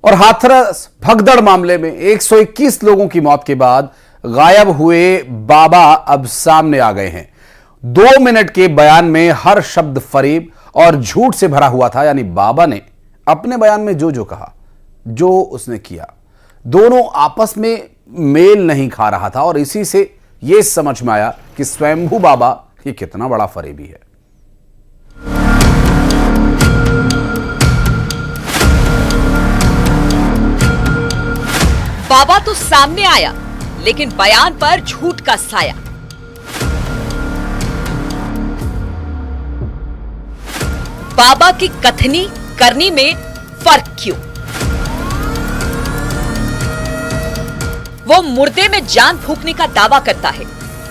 और हाथरस भगदड़ मामले में 121 लोगों की मौत के बाद गायब हुए बाबा अब सामने आ गए हैं। 2 मिनट के बयान में हर शब्द फरेब और झूठ से भरा हुआ था। यानी बाबा ने अपने बयान में जो जो कहा, जो उसने किया, दोनों आपस में मेल नहीं खा रहा था। और इसी से यह समझ में आया कि स्वयंभू बाबा ये कितना बड़ा फरेबी है। बाबा तो सामने आया, लेकिन बयान पर झूठ का साया। बाबा की कथनी करनी में फर्क क्यों? वो मुर्दे में जान फूंकने का दावा करता है,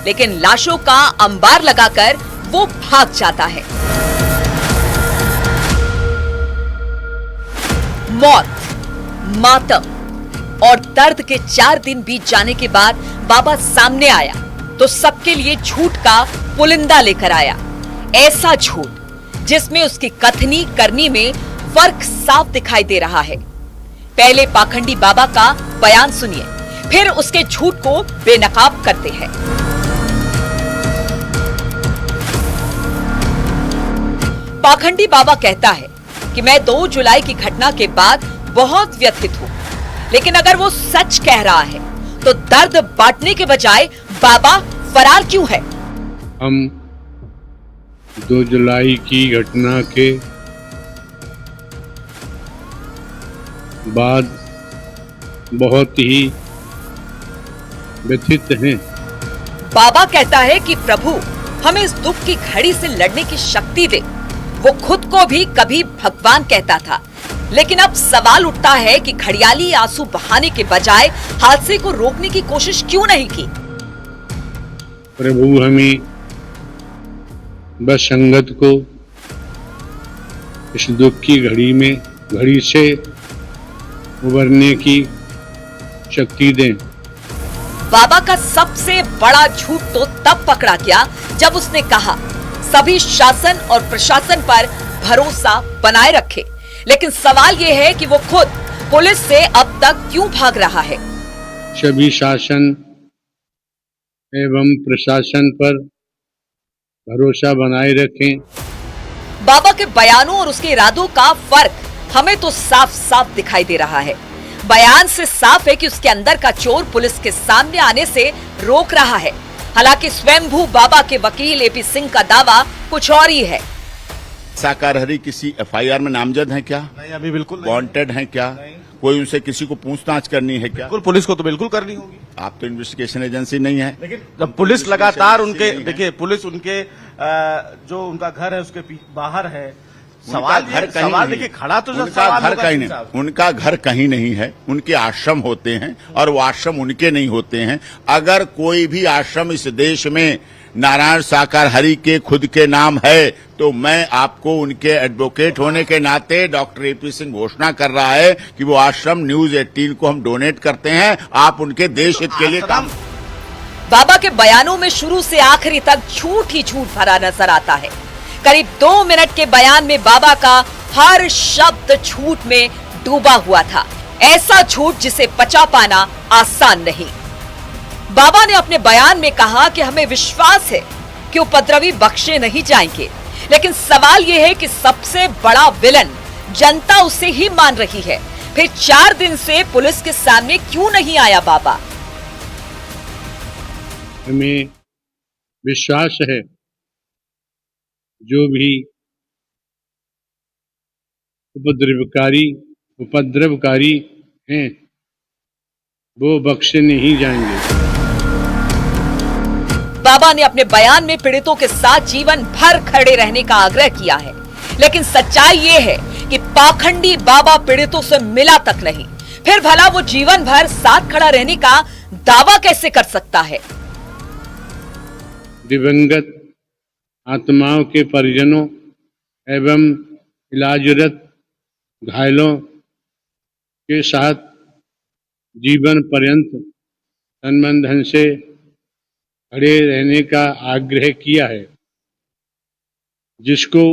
लेकिन लाशों का अंबार लगाकर वो भाग जाता है। मौत, मातम और दर्द के 4 दिन बीत जाने के बाद बाबा सामने आया तो सबके लिए झूठ का पुलिंदा लेकर आया। ऐसा झूठ जिसमें उसकी कथनी करनी में फर्क साफ दिखाई दे रहा है। पहले पाखंडी बाबा का बयान सुनिए, फिर उसके झूठ को बेनकाब करते हैं। पाखंडी बाबा कहता है कि मैं 2 जुलाई की घटना के बाद बहुत व्यथित हूं, लेकिन अगर वो सच कह रहा है तो दर्द बांटने के बजाय बाबा फरार क्यों है? हम 2 जुलाई की घटना के बाद बहुत ही व्यथित हैं। बाबा कहता है कि प्रभु हमें इस दुख की घड़ी से लड़ने की शक्ति दे। वो खुद को भी कभी भगवान कहता था, लेकिन अब सवाल उठता है कि घड़ियाली आंसू बहाने के बजाय हादसे को रोकने की कोशिश क्यों नहीं की? प्रभु हमें बस संगत को इस दुख की घड़ी से उबरने की शक्ति दें। बाबा का सबसे बड़ा झूठ तो तब पकड़ा गया जब उसने कहा सभी शासन और प्रशासन पर भरोसा बनाए रखे। लेकिन सवाल यह है कि वो खुद पुलिस से अब तक क्यों भाग रहा है? सभी शासन एवं प्रशासन पर भरोसा बनाए रखें। बाबा के बयानों और उसके इरादों का फर्क हमें तो साफ साफ दिखाई दे रहा है। बयान से साफ है कि उसके अंदर का चोर पुलिस के सामने आने से रोक रहा है। हालांकि स्वयंभू बाबा के वकील एपी सिंह का दावा कुछ और ही है। साकार हरि किसी एफआईआर में नामजद है क्या? नहीं, अभी बिल्कुल नहीं। वांटेड है क्या? कोई उनसे किसी को पूछताछ करनी है क्या? बिल्कुल, पुलिस को तो बिल्कुल करनी होगी। आप तो इन्वेस्टिगेशन एजेंसी नहीं है। लेकिन जब पुलिस लगातार उनके पुलिस उनके जो उनका घर है उसके बाहर है। सवाल देखिए खड़ा तो उनका घर कहीं नहीं, उनका घर कहीं नहीं है। उनके आश्रम होते हैं और वो आश्रम उनके नहीं होते हैं। अगर कोई भी आश्रम इस देश में नारायण साकार हरि के खुद के नाम है तो मैं आपको उनके एडवोकेट होने के नाते डॉक्टर एपी सिंह घोषणा कर रहा है कि वो आश्रम न्यूज 18 को हम डोनेट करते हैं। आप उनके देश हित के लिए काम। बाबा के बयानों में शुरू से आखिरी तक झूठ ही झूठ भरा नजर आता है। करीब 2 मिनट के बयान में बाबा का हर शब्द झूठ में डूबा हुआ था। ऐसा झूठ जिसे पचा पाना आसान नहीं। बाबा ने अपने बयान में कहा कि हमें विश्वास है कि उपद्रवी बख्शे नहीं जाएंगे, लेकिन सवाल यह है कि सबसे बड़ा विलन जनता उसे ही मान रही है। फिर 4 दिन से पुलिस के सामने क्यों नहीं आया बाबा? हमें विश्वास है जो भी उपद्रवकारी हैं वो बख्शे नहीं जाएंगे। बाबा ने अपने बयान में पीड़ितों के साथ जीवन भर खड़े रहने का आग्रह किया है, लेकिन सच्चाई ये है कि पाखंडी बाबा पीड़ितों से मिला तक नहीं। फिर भला वो जीवन भर साथ खड़ा रहने का दावा कैसे कर सकता है? दिवंगत आत्माओं के परिजनों एवं इलाजरत घायलों के साथ जीवन पर्यंत संबंधन से खड़े रहने का आग्रह किया है, जिसको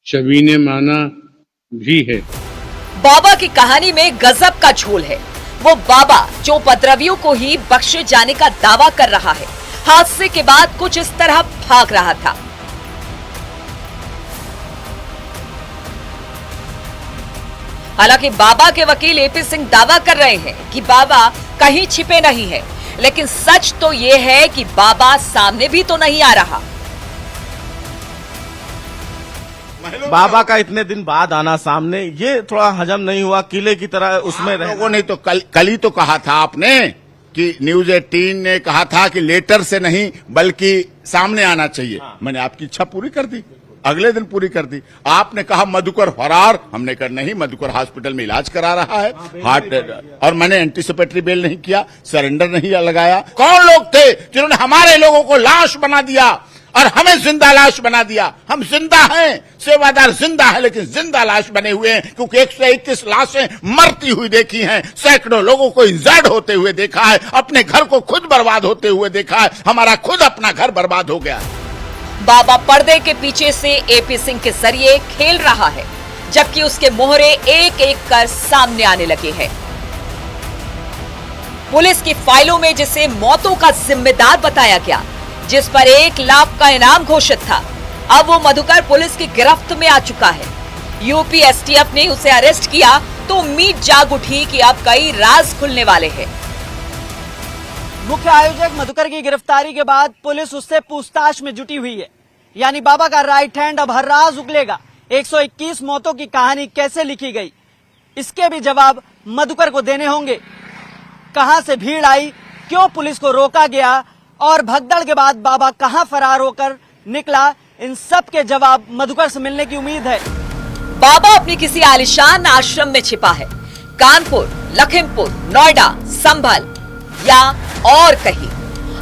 सभी ने माना भी है। बाबा की कहानी में गजब का झोल है। वो बाबा जो उपद्रवियों को ही बख्शे जाने का दावा कर रहा है, हादसे के बाद कुछ इस तरह भाग रहा था। हालांकि बाबा के वकील एपी सिंह दावा कर रहे हैं कि बाबा कहीं छिपे नहीं है, लेकिन सच तो ये है कि बाबा सामने भी तो नहीं आ रहा। बाबा का इतने दिन बाद आना सामने, ये थोड़ा हजम नहीं हुआ। किले की तरह उसमें लोगों ने तो कल ही तो कहा था आपने कि न्यूज 18 ने कहा था कि लेटर से नहीं बल्कि सामने आना चाहिए। मैंने आपकी इच्छा पूरी कर दी, अगले दिन पूरी कर दी। आपने कहा मधुकर फरार, हमने कहा नहीं, मधुकर हॉस्पिटल में इलाज करा रहा है हार्ट, और मैंने एंटीसिपेटरी बेल नहीं किया, सरेंडर नहीं लगाया। कौन लोग थे जिन्होंने हमारे लोगों को लाश बना दिया और हमें जिंदा लाश बना दिया? हम जिंदा हैं, सेवादार जिंदा है, लेकिन जिंदा लाश बने हुए हैं, क्योंकि 121 लाशें मरती हुई देखी हैं, सैकड़ों लोगों को इंजर्ड होते हुए देखा है, अपने घर को खुद बर्बाद होते हुए देखा है, हमारा खुद अपना घर बर्बाद हो गया। बाबा पर्दे के पीछे से एपी सिंह के जरिए खेल रहा है, जबकि उसके मोहरे एक एक कर सामने आने लगे हैं। पुलिस की फाइलों में जिसे मौतों का जिम्मेदार बताया गया, जिस पर 1 लाख का इनाम घोषित था, अब वो मधुकर पुलिस की गिरफ्त में आ चुका है। यूपी एसटीएफ ने उसे अरेस्ट किया तो उम्मीद जाग उठी कि अब कई राज खुलने वाले हैं। मुख्य आयोजक मधुकर की गिरफ्तारी के बाद पुलिस उससे पूछताछ में जुटी हुई है, यानी बाबा का राइट हैंड अब हर राज उगलेगा। 121 मौतों की कहानी कैसे लिखी गई, इसके भी जवाब मधुकर को देने होंगे। कहां से भीड़ आई, क्यों पुलिस को रोका गया और भगदड़ के बाद बाबा कहां फरार होकर निकला, इन सब के जवाब मधुकर से मिलने की उम्मीद है। बाबा अपनी किसी आलिशान आश्रम में छिपा है, कानपुर, लखीमपुर, नोएडा, संभल या और कहीं।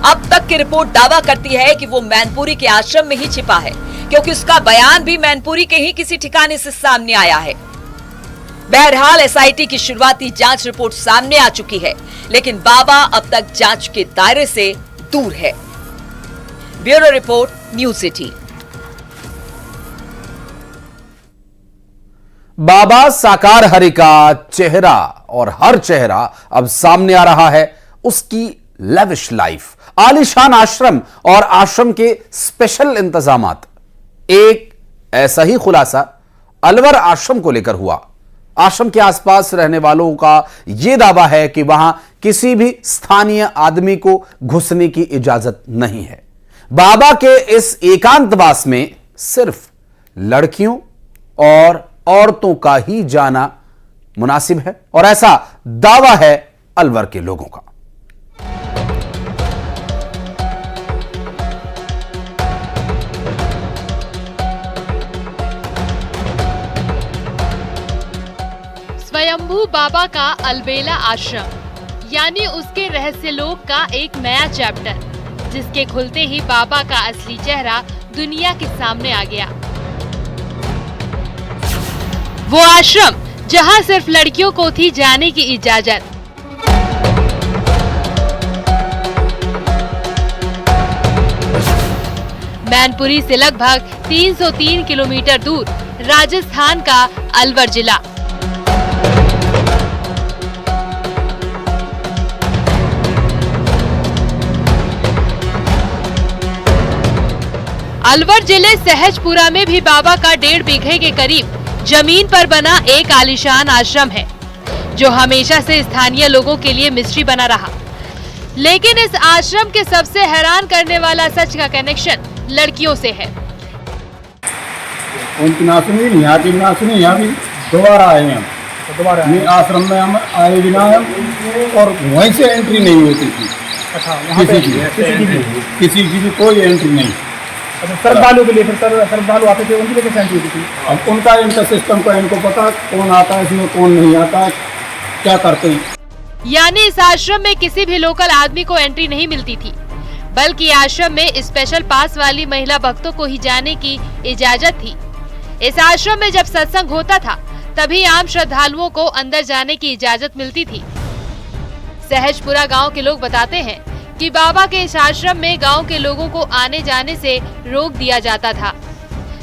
अब तक की रिपोर्ट दावा करती है कि वो मैनपुरी के आश्रम में ही छिपा है, क्योंकि उसका बयान भी मैनपुरी के ही किसी ठिकाने से सामने आया है। बहरहाल एसआईटी की शुरुआती जांच रिपोर्ट सामने आ चुकी है, लेकिन बाबा अब तक जांच के दायरे से दूर है। Bureau report, news 18। बाबा साकार हरि का चेहरा, और हर चेहरा अब सामने आ रहा है। उसकी लेविश लाइफ, आलीशान आश्रम और आश्रम के स्पेशल इंतजामात। एक ऐसा ही खुलासा अलवर आश्रम को लेकर हुआ। आश्रम के आसपास रहने वालों का यह दावा है कि वहां किसी भी स्थानीय आदमी को घुसने की इजाजत नहीं है। बाबा के इस एकांतवास में सिर्फ लड़कियों और औरतों का ही जाना मुनासिब है, और ऐसा दावा है अलवर के लोगों का। स्वयंभू बाबा का अलबेला आश्रम, यानी उसके रहस्य लोक का एक नया चैप्टर, जिसके खुलते ही बाबा का असली चेहरा दुनिया के सामने आ गया। वो आश्रम जहां सिर्फ लड़कियों को थी जाने की इजाजत। मैनपुरी से लगभग 303 किलोमीटर दूर राजस्थान का अलवर जिला। अलवर जिले सहजपुरा में भी बाबा का 1.5 बीघे के करीब जमीन पर बना एक आलीशान आश्रम है, जो हमेशा से स्थानीय लोगों के लिए मिस्ट्री बना रहा। लेकिन इस आश्रम के सबसे हैरान करने वाला सच का कनेक्शन लड़कियों से है। उनकी नासुनी नहीं आती, नासुनी यहाँ भी दोबारा आए हैं हम। दोबारा आश्रम में हम आए बिना और वहीं से एंट्री नहीं होती थी। अच्छा, किसी की भी कोई एंट्री नहीं। अच्छा, श्रद्धालु के लिए फिर श्रद्धालु आते थे, उनकी लेकर सेंट्री होती थी। अब उनका इनका सिस्टम का इनको पता कौन आता है इसमें, कौन नहीं आता, क्या करते हैं। यानी इस आश्रम में किसी भी लोकल आदमी को एंट्री नहीं मिलती थी, बल्कि आश्रम में स्पेशल पास वाली महिला भक्तों को ही जाने की इजाजत थी। इस आश्रम में जब सत्संग होता था, तभी आम श्रद्धालुओं को अंदर जाने की इजाजत मिलती थी। सहजपुरा गांव के लोग बताते हैं कि बाबा के इस आश्रम में गांव के लोगों को आने जाने से रोक दिया जाता था।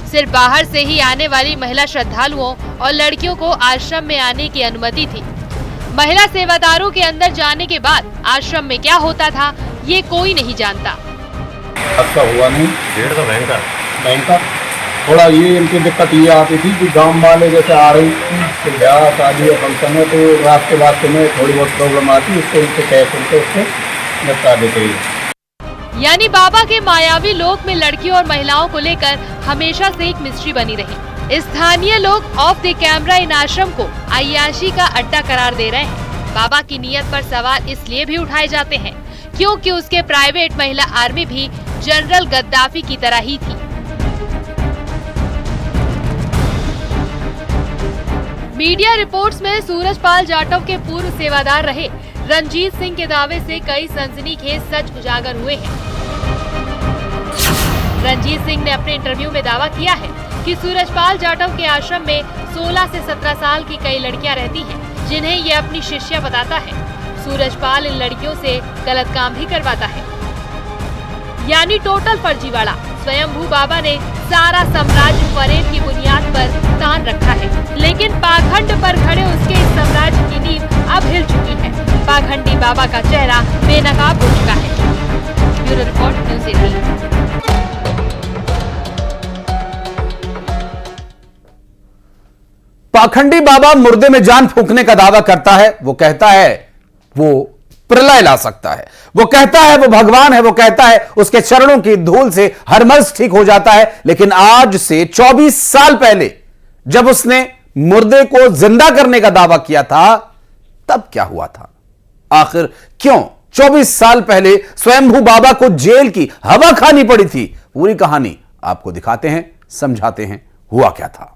सिर्फ बाहर से ही आने वाली महिला श्रद्धालुओं और लड़कियों को आश्रम में आने की अनुमति थी। महिला सेवादारों के अंदर जाने के बाद आश्रम में क्या होता था ये कोई नहीं जानता। अच्छा हुआ नहीं, भीड़ तो भयंकर। थोड़ा ये इनकी दिक्कत ये आती थी कि गांव वाले जैसे आ रही तो ब्याह शादी और फंक्शन है तो रास्ते में थोड़ी बहुत प्रॉब्लम आती, उसको उनसे कह सुनते उससे निपटा देते हैं। यानी बाबा के मायावी लोक में लड़कियों और महिलाओं को लेकर हमेशा से एक मिस्ट्री बनी रही। स्थानीय लोग ऑफ द कैमरा इन आश्रम को अय्याशी का अड्डा करार दे रहे हैं। बाबा की नीयत पर सवाल इसलिए भी उठाए जाते हैं क्योंकि उसके प्राइवेट महिला आर्मी भी जनरल गद्दाफी की तरह ही थी। मीडिया रिपोर्ट्स में सूरजपाल जाटव के पूर्व सेवादार रहे रंजीत सिंह के दावे से कई सनसनीखेज सच उजागर हुए हैं। रंजीत सिंह ने अपने इंटरव्यू में दावा किया है कि सूरजपाल जाटव के आश्रम में 16 से 17 साल की कई लड़कियां रहती हैं, जिन्हें ये अपनी शिष्या बताता है। सूरजपाल इन लड़कियों से गलत काम भी करवाता है, यानी टोटल फर्जीवाड़ा। स्वयंभू बाबा ने सारा साम्राज्य फरेब की बुनियाद पर तान रखा है, लेकिन पाखंड पर खड़े उसके इस साम्राज्य की नींव अब हिल चुकी है। पाखंडी बाबा का चेहरा बेनकाब हो चुका है। Bureau report, news 18। पाखंडी बाबा मुर्दे में जान फूंकने का दावा करता है। वो कहता है वो प्रलय ला सकता है, वो कहता है वो भगवान है, वो कहता है उसके चरणों की धूल से हर मर्ज ठीक हो जाता है। लेकिन आज से 24 साल पहले जब उसने मुर्दे को जिंदा करने का दावा किया था, तब क्या हुआ था? आखिर क्यों 24 साल पहले स्वयंभू बाबा को जेल की हवा खानी पड़ी थी? पूरी कहानी आपको दिखाते हैं, समझाते हैं हुआ क्या था।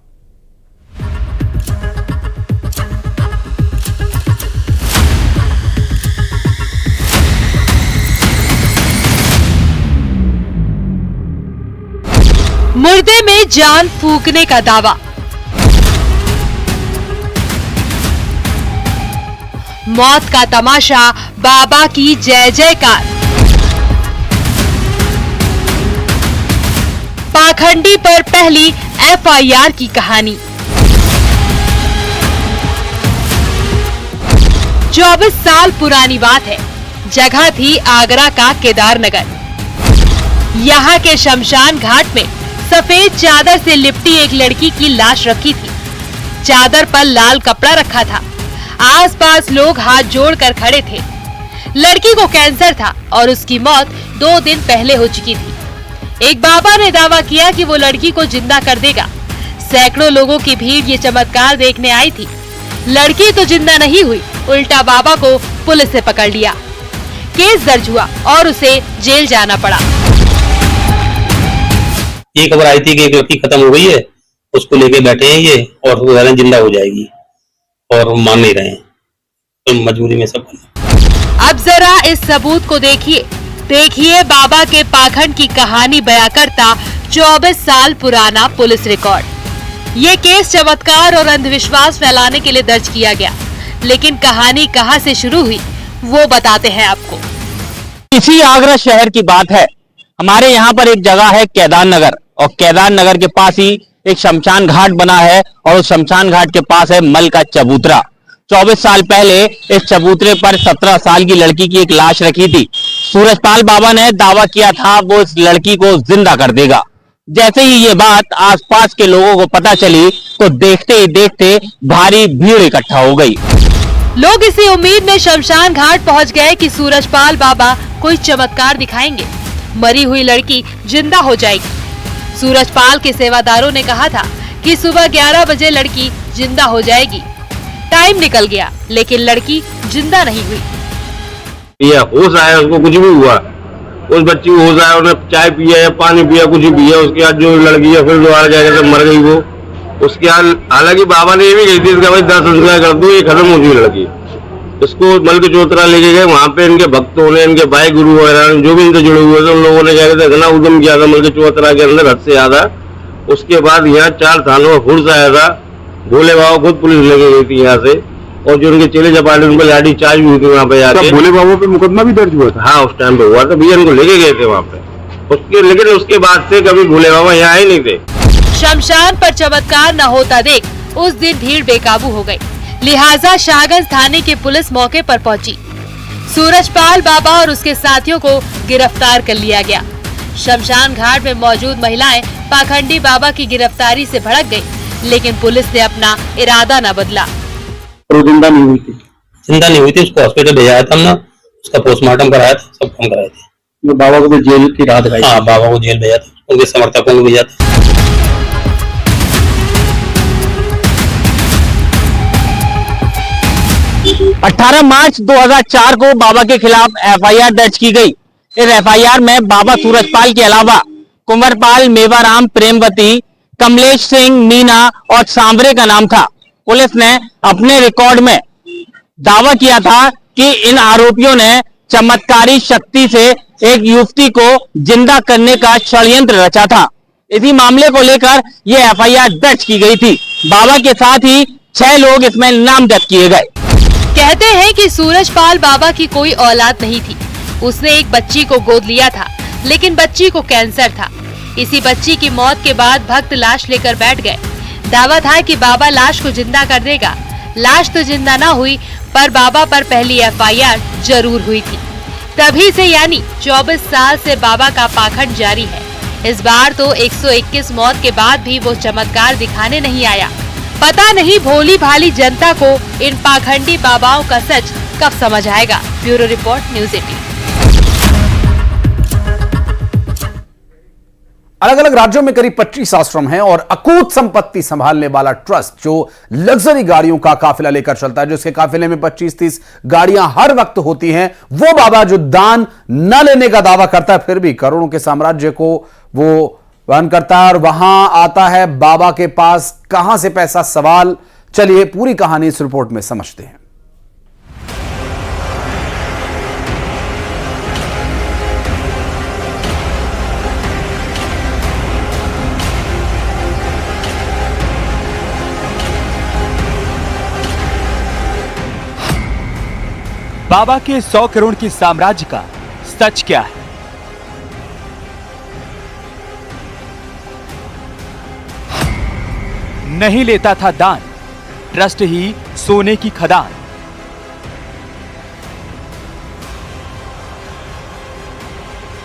मुर्दे में जान फूंकने का दावा। मौत का तमाशा, बाबा की जय जयकार। पाखंडी पर पहली एफआईआर की कहानी। 24 साल पुरानी बात है। जगह थी आगरा का केदारनगर। यहाँ के शमशान घाट में सफेद चादर से लिपटी एक लड़की की लाश रखी थी। चादर पर लाल कपड़ा रखा था। आसपास लोग हाथ जोड़कर खड़े थे। लड़की को कैंसर था और उसकी मौत 2 दिन पहले हो चुकी थी। एक बाबा ने दावा किया कि वो लड़की को जिंदा कर देगा। सैकड़ों लोगों की भीड़ ये चमत्कार देखने आई थी। लड़की तो जिंदा नहीं हुई, उल्टा बाबा को पुलिस से पकड़ लिया। केस दर्ज हुआ और उसे जेल जाना पड़ा। ये खबर आई थी कि एक लड़की खत्म हो गई है, उसको लेके बैठे हैं ये, और वो कह रहे हैं जिंदा हो जाएगी, और मान नहीं रहे हैं, तो मजबूरी में सब करना। अब जरा इस सबूत को देखिए बाबा के पाखंड की कहानी बयां करता 24 साल पुराना पुलिस रिकॉर्ड। ये केस चमत्कार और अंधविश्वास फैलाने के लिए दर्ज किया गया, लेकिन कहानी कहां से शुरू हुई वो बताते हैं आपको। इसी आगरा शहर की बात है। हमारे यहाँ पर एक जगह है केदारनगर, और केदारनगर के पास ही एक शमशान घाट बना है, और उस शमशान घाट के पास है मल का चबूतरा। 24 साल पहले इस चबूतरे पर 17 साल की लड़की की एक लाश रखी थी। सूरजपाल बाबा ने दावा किया था वो इस लड़की को जिंदा कर देगा। जैसे ही ये बात आसपास के लोगों को पता चली तो देखते ही देखते भारी भीड़ इकट्ठा हो गई। लोग इसी उम्मीद में शमशान घाट पहुंच गए कि सूरजपाल बाबा कोई चमत्कार दिखाएंगे, मरी हुई लड़की जिंदा हो जाएगी। सूरजपाल के सेवादारों ने कहा था कि सुबह 11 बजे लड़की जिंदा हो जाएगी। टाइम निकल गया, लेकिन लड़की जिंदा नहीं हुई। ये होश आया, उसको कुछ भी हुआ, उस बच्ची को होश आया, उसने चाय पिया या पानी पिया, कुछ भी पिया, उसके बाद जो लड़की है फिर दोबारा जाकर जब मर गई वो, उसके हालांकि बाबा ने ये भी कही थी इसका भाई 10 संस्कार कर दो, ये खत्म हो गई लड़की। इसको मल के चौतरा लेके गए, वहाँ पे इनके भक्तों ने, इनके भाई गुरु वगैरह जो भी इनसे जुड़े हुए थे उन लोगों ने क्या कहते इतना उद्यम किया था मल के चौतरा के अंदर हद से ज्यादा। उसके बाद यहाँ 4 थानों में फुर्स आया था, भोले बाबा खुद पुलिस लेके गई थी यहाँ से, और जो उनके चेले चपाटे उनको लाठी चार्ज भी हुई थी वहाँ पे जाके। भोले बाबा पे मुकदमा भी दर्ज हुआ था? हाँ, उस टाइम पे हुआ था, भैया इनको लेके गए थे वहाँ पे। लेकिन उसके बाद से कभी भोले बाबा यहाँ आए नहीं थे। शमशान पर चमत्कार न होता देख उस दिन भीड़ बेकाबू हो गई। लिहाजा शाहगंज थाने की पुलिस मौके पर पहुंची। सूरजपाल बाबा और उसके साथियों को गिरफ्तार कर लिया गया। शमशान घाट में मौजूद महिलाएं पाखंडी बाबा की गिरफ्तारी से भड़क गई, लेकिन पुलिस ने अपना इरादा न बदला। जिंदा नहीं हुई थी, उसको हॉस्पिटल ले जाया था हमने, उसका पोस्टमार्टम कराया था, सब काम कराए थे। बाबा को भी जेल की रात गई। हाँ, बाबा को जेल भेजा था, उनके समर्थकों को भेजा था। 18 मार्च 2004 को बाबा के खिलाफ एफआईआर दर्ज की गई। इस एफआईआर में बाबा सूरजपाल के अलावा कुंवरपाल, मेवाराम, प्रेमवती, कमलेश सिंह, मीना और सांवरे का नाम था। पुलिस ने अपने रिकॉर्ड में दावा किया था कि इन आरोपियों ने चमत्कारी शक्ति से एक युवती को जिंदा करने का षड्यंत्र रचा था। इसी मामले को लेकर यह एफआईआर दर्ज की गई थी। बाबा के साथ ही 6 लोग इसमें नामजद किए गए। कहते हैं कि सूरजपाल बाबा की कोई औलाद नहीं थी। उसने एक बच्ची को गोद लिया था, लेकिन बच्ची को कैंसर था। इसी बच्ची की मौत के बाद भक्त लाश लेकर बैठ गए। दावा था कि बाबा लाश को जिंदा कर देगा। लाश तो जिंदा न हुई, पर बाबा पर पहली एफआईआर जरूर हुई थी। तभी से यानी 24 साल से बाबा का पाखंड जारी है। इस बार तो 121 मौत के बाद भी वो चमत्कार दिखाने नहीं आया। पता नहीं भोली भाली जनता को इन पाखंडी बाबाओं का सच कब समझ आएगा। Bureau report, news 18। अलग अलग राज्यों में करीब 25 आश्रम हैं और अकूत संपत्ति संभालने वाला ट्रस्ट जो लग्जरी गाड़ियों का काफिला लेकर चलता है, जिसके काफिले में 25-30 गाड़ियां हर वक्त होती हैं, वो बाबा जो दान न लेने का दावा करता है, फिर भी करोड़ों के साम्राज्य को वो वहन करता है और वहां आता है बाबा के पास। कहां से पैसा? सवाल। चलिए पूरी कहानी इस रिपोर्ट में समझते हैं। बाबा के 100 करोड़ की साम्राज्य का सच क्या है? नहीं लेता था दान, ट्रस्ट ही सोने की खदान।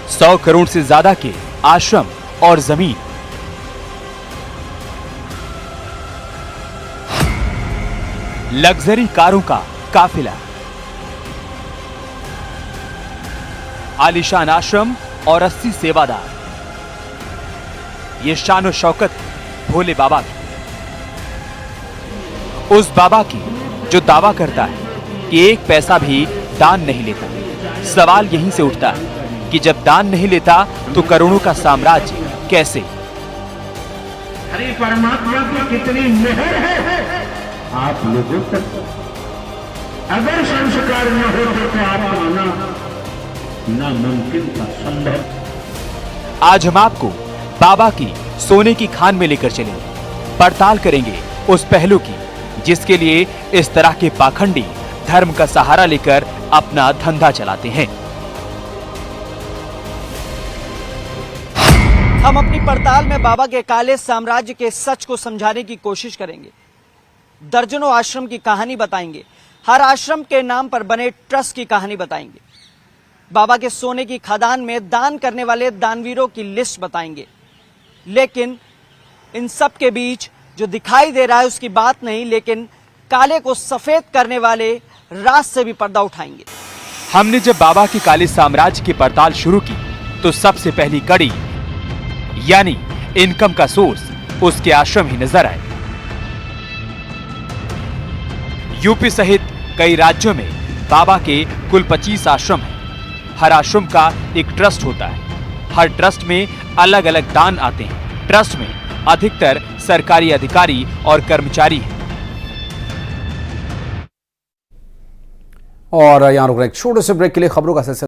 $100 करोड़ से ज्यादा के आश्रम और जमीन। लग्जरी कारों का काफिला। आलीशान आश्रम और 80 सेवादार। ये शान और शौकत है भोले बाबा की। उस बाबा की जो दावा करता है कि एक पैसा भी दान नहीं लेता। सवाल यहीं से उठता है कि जब दान नहीं लेता तो करोड़ों का साम्राज्य कैसे? हरि परमात्मा की कितनी मेहर है आप लोगों तक। अगर संस्कार न हो तो आप आना नामुमकिन का संभव। आज हम आपको बाबा की सोने की खान में लेकर चलेंगे। पड़ताल करेंगे उस पहलू की जिसके लिए इस तरह के पाखंडी धर्म का सहारा लेकर अपना धंधा चलाते हैं। हम अपनी पड़ताल में बाबा के काले साम्राज्य के सच को समझाने की कोशिश करेंगे। दर्जनों आश्रम की कहानी बताएंगे। हर आश्रम के नाम पर बने ट्रस्ट की कहानी बताएंगे। बाबा के सोने की खदान में दान करने वाले दानवीरों की लिस्ट बताएंगे। लेकिन इन सब के बीच जो दिखाई दे रहा है उसकी बात नहीं, लेकिन काले को सफेद करने वाले राज से भी पर्दा उठाएंगे। हमने जब बाबा के काले साम्राज्य की पड़ताल शुरू की तो सबसे पहली कड़ी यानी इनकम का सोर्स उसके आश्रम ही नजर आए। यूपी सहित कई राज्यों में बाबा के कुल 25 आश्रम हैं। हर आश्रम का एक ट्रस्ट होता है। हर ट्रस्ट में अलग अलग दान आते हैं। ट्रस्ट में अधिकतर सरकारी अधिकारी और कर्मचारी हैं। और यहां रुक रहे एक छोटे से ब्रेक के लिए खबरों का सिलसिला